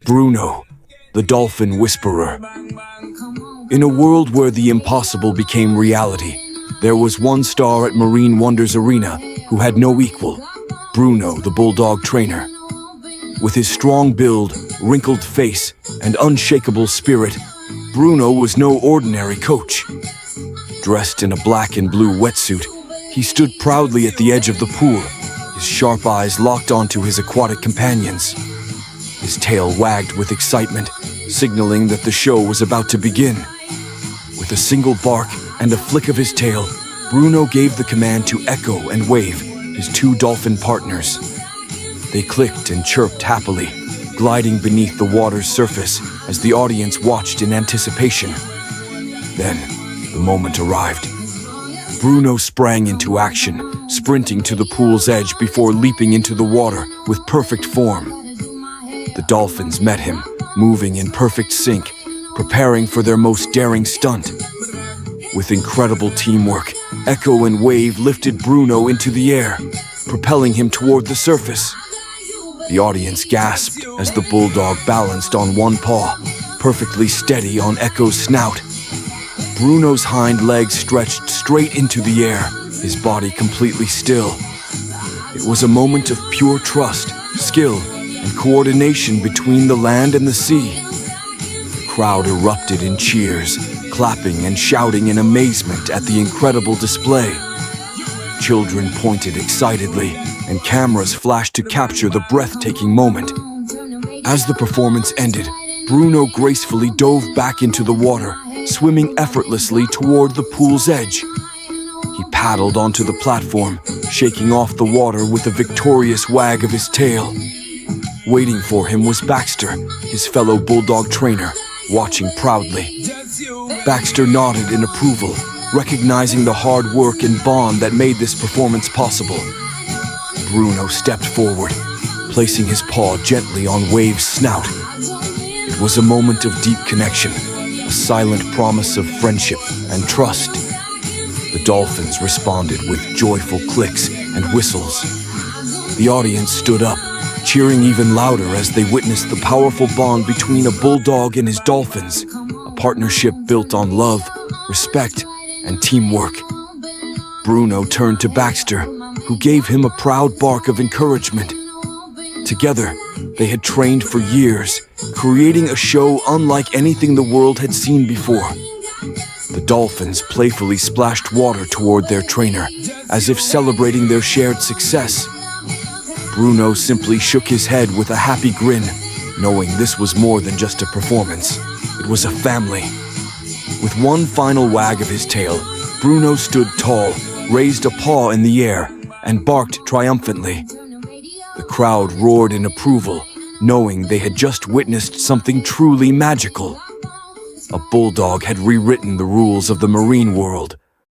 Bruno, the Dolphin Whisperer. In a world where the impossible became reality, there was one star at Marine Wonders Arena who had no equal, Bruno, the Bulldog trainer. With his strong build, wrinkled face, and unshakable spirit, Bruno was no ordinary coach. Dressed in a black and blue wetsuit, he stood proudly at the edge of the pool, his sharp eyes locked onto his aquatic companions. His tail wagged with excitement, signaling that the show was about to begin. With a single bark and a flick of his tail, Bruno gave the command to Echo and Wave, his two dolphin partners. They clicked and chirped happily, gliding beneath the water's surface as the audience watched in anticipation. Then, the moment arrived. Bruno sprang into action, sprinting to the pool's edge before leaping into the water with perfect form. The dolphins met him, moving in perfect sync, preparing for their most daring stunt. With incredible teamwork, Echo and Wave lifted Bruno into the air, propelling him toward the surface. The audience gasped as the Bulldog balanced on one paw, perfectly steady on Echo's snout. Bruno's hind legs stretched straight into the air, his body completely still. It was a moment of pure trust, skill, and coordination between the land and the sea. The crowd erupted in cheers, clapping and shouting in amazement at the incredible display. Children pointed excitedly, and cameras flashed to capture the breathtaking moment. As the performance ended, Bruno gracefully dove back into the water, swimming effortlessly toward the pool's edge. He paddled onto the platform, shaking off the water with a victorious wag of his tail. Waiting for him was Baxter, his fellow Bulldog trainer, watching proudly. Baxter nodded in approval, recognizing the hard work and bond that made this performance possible. Bruno stepped forward, placing his paw gently on Wave's snout. It was a moment of deep connection, a silent promise of friendship and trust. The dolphins responded with joyful clicks and whistles. The audience stood up, cheering even louder as they witnessed the powerful bond between a bulldog and his dolphins, a partnership built on love, respect, and teamwork. Bruno turned to Baxter, who gave him a proud bark of encouragement. Together, they had trained for years, creating a show unlike anything the world had seen before. The dolphins playfully splashed water toward their trainer, as if celebrating their shared success. Bruno simply shook his head with a happy grin, knowing this was more than just a performance. It was a family. With one final wag of his tail, Bruno stood tall, raised a paw in the air, and barked triumphantly. The crowd roared in approval, knowing they had just witnessed something truly magical. A bulldog had rewritten the rules of the marine world.